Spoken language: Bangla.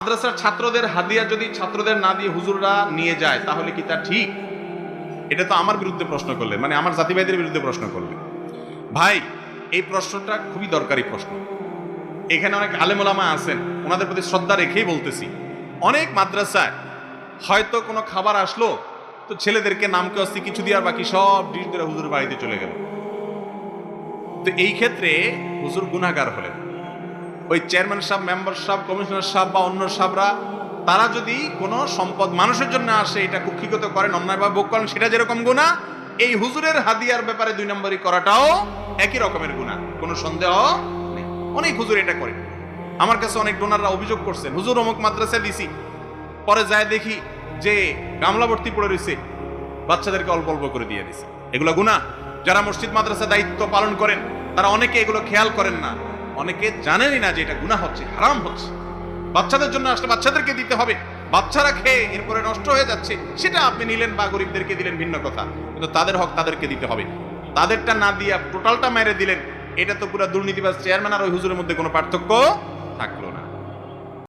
মাদ্রাসার ছাত্রদের হাদিয়া যদি ছাত্রদের না দিয়ে হুজুররা নিয়ে যায় তাহলে কি তা ঠিক? এটা তো আমার বিরুদ্ধে প্রশ্ন করলেন, মানে আমার জাতি ভাইদের বিরুদ্ধে প্রশ্ন করলেন। ভাই, এই প্রশ্নটা খুবই দরকারি প্রশ্ন। এখানে অনেক আলেম ওলামা আছেন, ওনাদের প্রতি শ্রদ্ধা রেখেই বলতেছি। অনেক মাদ্রাসায় হয়তো কোনো খাবার আসলো, তো ছেলেদেরকে নামকে অস্তি কিছু দিয়ে আর বাকি সব ডিশ ধরে হুজুর বাড়িতে চলে গেল। তো এই ক্ষেত্রে হুজুর গুনাহগার হলেন। ওই চেয়ারম্যান সাহেব, মেম্বার সাহেব, কমিশনার সাহেব বা অন্য সাহেবরা তারা যদি কোনো সম্পদ মানুষের জন্য আসে, এটা কুক্ষিগত করেন, অন্যায়ভাবে ভোগ করেন, সেটা যেরকম গুনাহ, এই হুজুরের হাদিয়ার ব্যাপারে 2 নম্বরই করাটাও একই রকমের গুনাহ, কোনো সন্দেহ নেই। অনেক হুজুর এটা করে। আমার কাছে অনেক ডোনাররা অভিযোগ করছেন, হুজুর অমুক মাদ্রাসায় দিছি, পরে যায় দেখি যে গামলা ভর্তি পড়ে রয়েছে, বাচ্চাদেরকে অল্প অল্প করে দিয়ে দিছে। এগুলো গুনাহ। যারা মসজিদ মাদ্রাসা দায়িত্ব পালন করেন তারা অনেকে এগুলো খেয়াল করেন না, অনেকে জানেনই না যে এটা গুনাহ হচ্ছে, হারাম হচ্ছে। বাচ্চাদের জন্য আসলে বাচ্চাদেরকে দিতে হবে, বাচ্চারা খেয়ে এরপরে নষ্ট হয়ে যাচ্ছে, সেটা আপনি নিলেন বা গরিবদেরকে দিলেন ভিন্ন কথা, কিন্তু তাদের হক তাদেরকে দিতে হবে। তাদেরটা না দিয়া টোটালটা মেরে দিলেন, এটা তো পুরো দুর্নীতিবাজ চেয়ারম্যান আর ওই হুজুরের মধ্যে কোনো পার্থক্য থাকলো না।